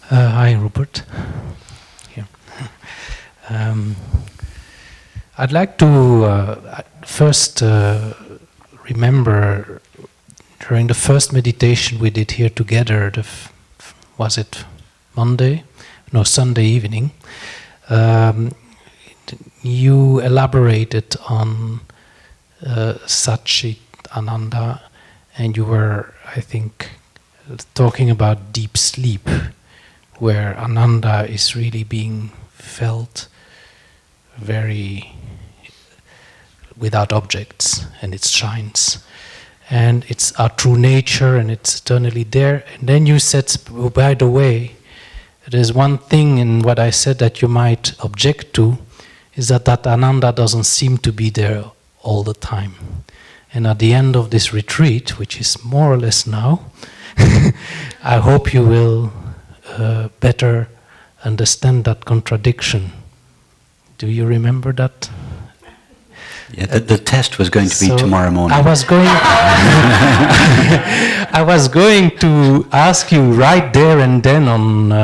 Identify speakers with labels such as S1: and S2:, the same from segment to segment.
S1: Hi, Rupert. Here. I'd like to first remember during the first meditation we did here together, was it Monday? No, Sunday evening. You elaborated on Chit, Ananda, and you were, I think, talking about deep sleep, where Ananda is really being felt very without objects, and it shines. And it's our true nature, and it's eternally there. And then you said, by the way, there's one thing in what I said that you might object to, is that Ananda doesn't seem to be there all the time. And at the end of this retreat, which is more or less now, I hope you will better understand that contradiction. Do you remember that?
S2: Yeah, the test was going to be tomorrow morning.
S1: I was going to ask you right there and then on,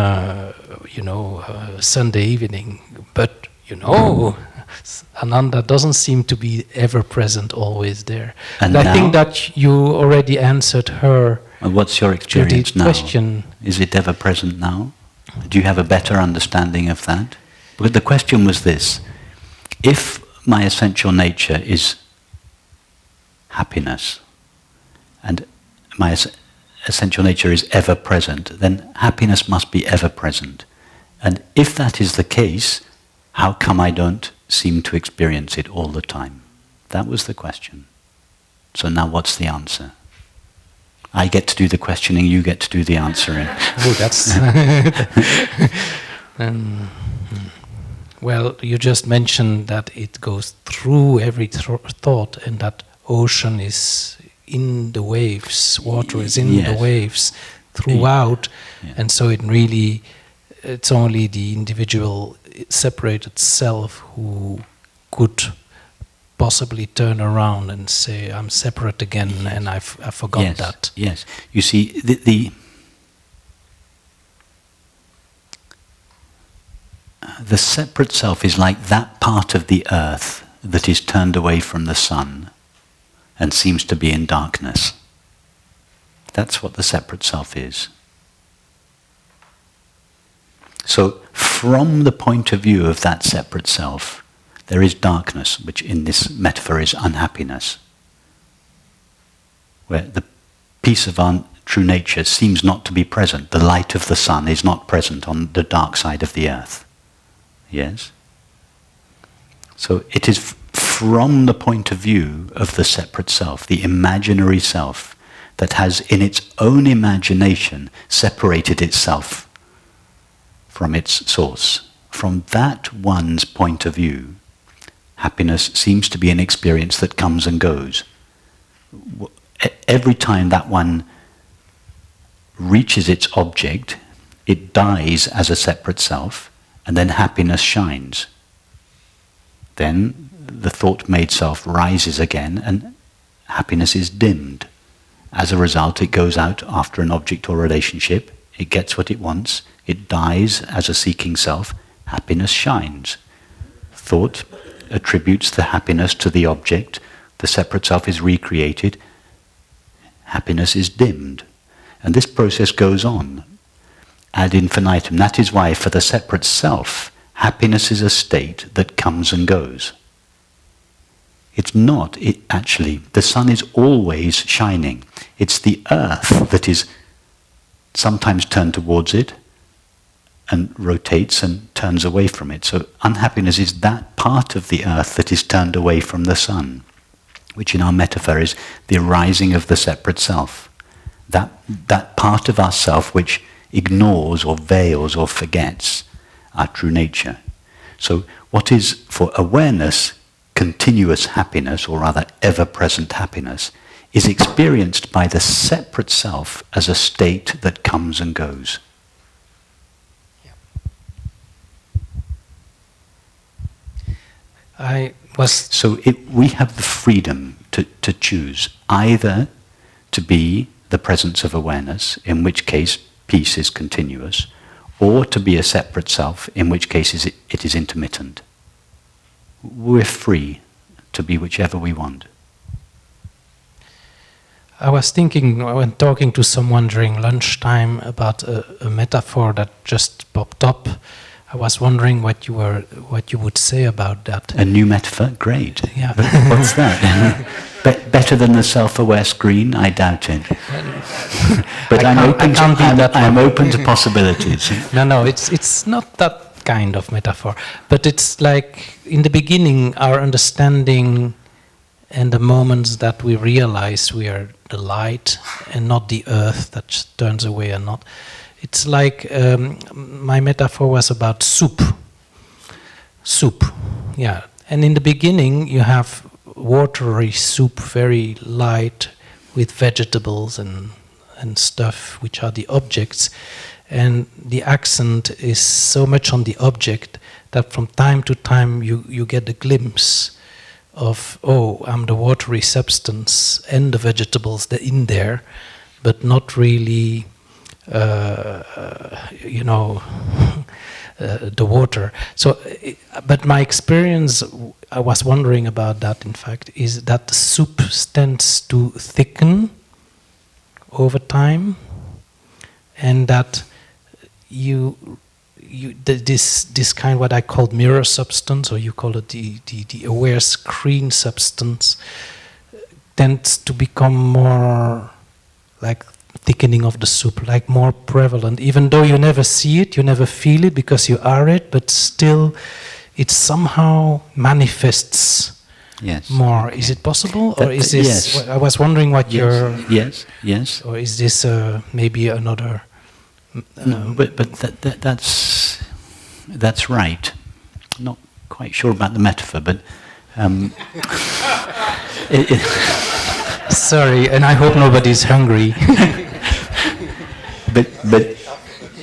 S1: Sunday evening, but Ananda doesn't seem to be ever present, always there. And I think that you already answered her.
S2: What's your experience now?
S1: Question.
S2: Is it ever present now? Do you have a better understanding of that? But the question was this: if my essential nature is happiness, and my essential nature is ever present, then happiness must be ever present. And if that is the case, how come I don't seem to experience it all the time? That was the question. So now what's the answer? I get to do the questioning, you get to do the answering.
S1: Oh, that's... Well, you just mentioned that it goes through every thought, and that ocean is in the waves, water is in the waves throughout, and so it's only the individual separated self who could possibly turn around and say, I'm separate again, and I forgot that.
S2: Yes, you see, the separate self is like that part of the earth that is turned away from the sun and seems to be in darkness. That's what the separate self is. So, from the point of view of that separate self, there is darkness, which in this metaphor is unhappiness, where the piece of our true nature seems not to be present. The light of the sun is not present on the dark side of the earth. Yes? So it is from the point of view of the separate self, the imaginary self, that has in its own imagination separated itself from its source. From that one's point of view, happiness seems to be an experience that comes and goes. Every time that one reaches its object, it dies as a separate self, and then happiness shines. Then the thought-made self rises again, and happiness is dimmed. As a result, it goes out after an object or relationship, it gets what it wants, it dies as a seeking self, happiness shines. Thought attributes the happiness to the object, the separate self is recreated, happiness is dimmed. And this process goes on ad infinitum. That is why for the separate self, happiness is a state that comes and goes. It's not, actually, the sun is always shining. It's the earth that is sometimes turned towards it and rotates and turns away from it. So unhappiness is that part of the earth that is turned away from the sun, which in our metaphor is the arising of the separate self. That part of ourself which ignores or veils or forgets our true nature. So what is for awareness continuous happiness, or rather ever-present happiness, is experienced by the separate self as a state that comes and goes. We have the freedom to choose either to be the presence of awareness, in which case peace is continuous, or to be a separate self, in which case it is intermittent. We're free to be whichever we want.
S1: I was thinking when talking to someone during lunchtime about a metaphor that just popped up. I was wondering what you would say about that.
S2: A new metaphor? Great.
S1: Yeah.
S2: What's that? Better than the self-aware screen? I doubt it. But I'm open to possibilities.
S1: No, it's not that kind of metaphor. But it's like, in the beginning, our understanding and the moments that we realize we are the light and not the earth that turns away and not. It's like, my metaphor was about soup. Soup, yeah. And in the beginning you have watery soup, very light, with vegetables and stuff, which are the objects. And the accent is so much on the object that from time to time you get a glimpse of, oh, I'm the watery substance and the vegetables, they're in there, but not really, the water. So, but my experience, I was wondering about that, in fact, is that the soup tends to thicken over time, and that this kind, what I called mirror substance, or you call it the aware screen substance, tends to become more like thickening of the soup, like more prevalent, even though you never see it, you never feel it because you are it, but still it somehow manifests more. Okay. Is it possible? Or is this, yes. I was wondering what your...
S2: Yes.
S1: Or is this maybe another...
S2: No, but that's right. I'm not quite sure about the metaphor, but...
S1: Sorry, and I hope nobody's hungry.
S2: But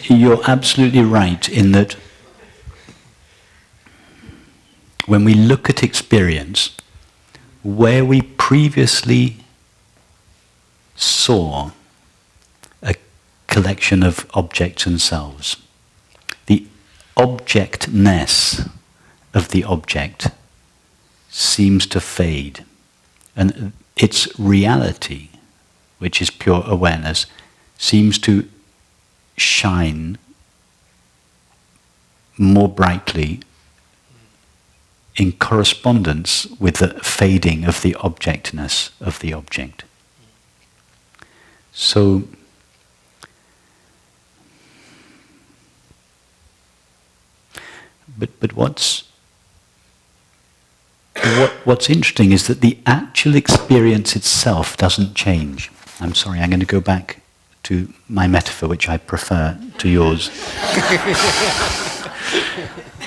S2: you're absolutely right in that when we look at experience, where we previously saw a collection of objects and selves, the object-ness of the object seems to fade, and its reality, which is pure awareness, seems to shine more brightly in correspondence with the fading of the object-ness of the object. So, but what's interesting is that the actual experience itself doesn't change. I'm sorry, I'm going to go back to my metaphor, which I prefer to yours,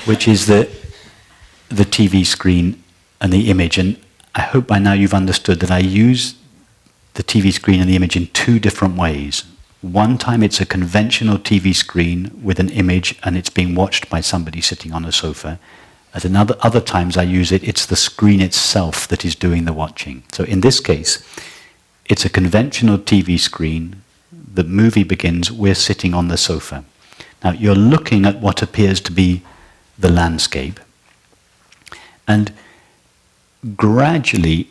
S2: which is the TV screen and the image. And I hope by now you've understood that I use the TV screen and the image in two different ways. One time it's a conventional TV screen with an image and it's being watched by somebody sitting on a sofa. At other times I use it's the screen itself that is doing the watching. So in this case, it's a conventional TV screen. The movie begins, we're sitting on the sofa. Now you're looking at what appears to be the landscape, and gradually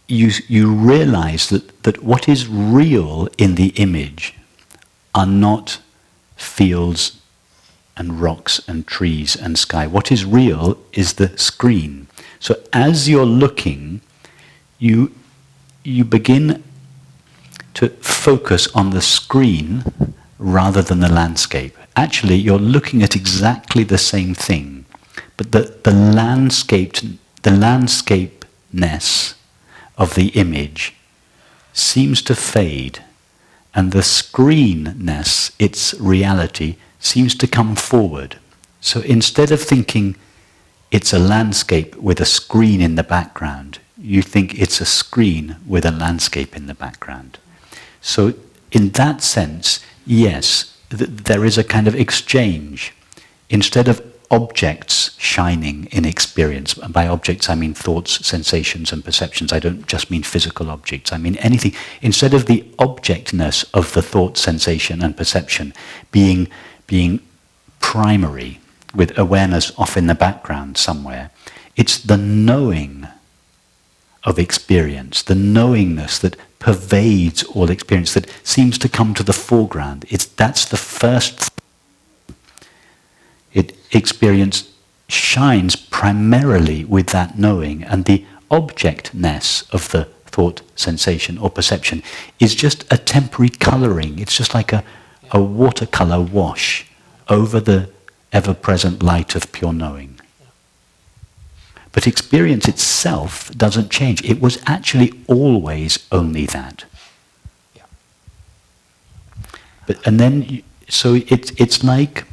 S2: you realize that what is real in the image are not fields and rocks and trees and sky. What is real is the screen. So as you're looking, you begin to focus on the screen rather than the landscape. Actually, you're looking at exactly the same thing, but the landscapeness of the image seems to fade, and the screenness, its reality, seems to come forward. So instead of thinking it's a landscape with a screen in the background, you think it's a screen with a landscape in the background. So in that sense, yes, there is a kind of exchange. Instead of objects shining in experience. And by objects I mean thoughts, sensations and perceptions. I don't just mean physical objects, I mean anything. Instead of the object-ness of the thought, sensation and perception being primary, with awareness off in the background somewhere, it's the knowing of experience, the knowingness that pervades all experience, that seems to come to the foreground. That's the first. Experience shines primarily with that knowing, and the object-ness of the thought, sensation or perception is just a temporary colouring. It's just like a watercolour wash over the ever-present light of pure knowing. But experience itself doesn't change. It was actually always only that. So it's like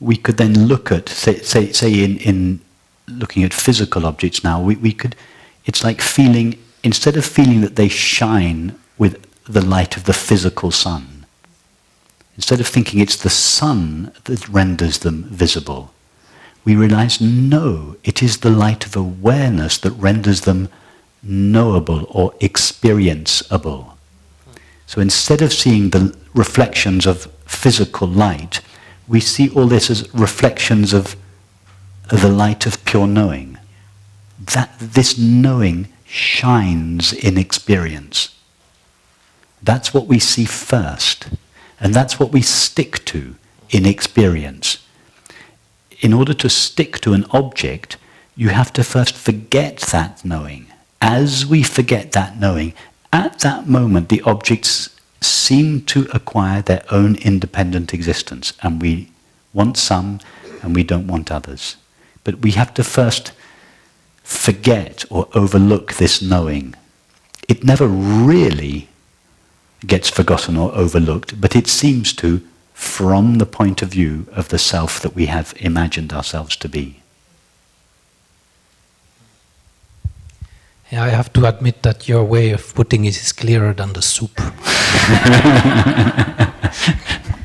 S2: we could then look at, say in looking at physical objects now, we could, it's like feeling, instead of feeling that they shine with the light of the physical sun, instead of thinking it's the sun that renders them visible, we realize, no, it is the light of awareness that renders them knowable or experienceable. So instead of seeing the reflections of physical light, we see all this as reflections of the light of pure knowing. That this knowing shines in experience. That's what we see first, and that's what we stick to in experience. In order to stick to an object, you have to first forget that knowing. As we forget that knowing, at that moment the objects seem to acquire their own independent existence, and we want some and we don't want others. But we have to first forget or overlook this knowing. It never really gets forgotten or overlooked, but it seems to, from the point of view of the self that we have imagined ourselves to be.
S1: Yeah, I have to admit that your way of putting it is clearer than the soup.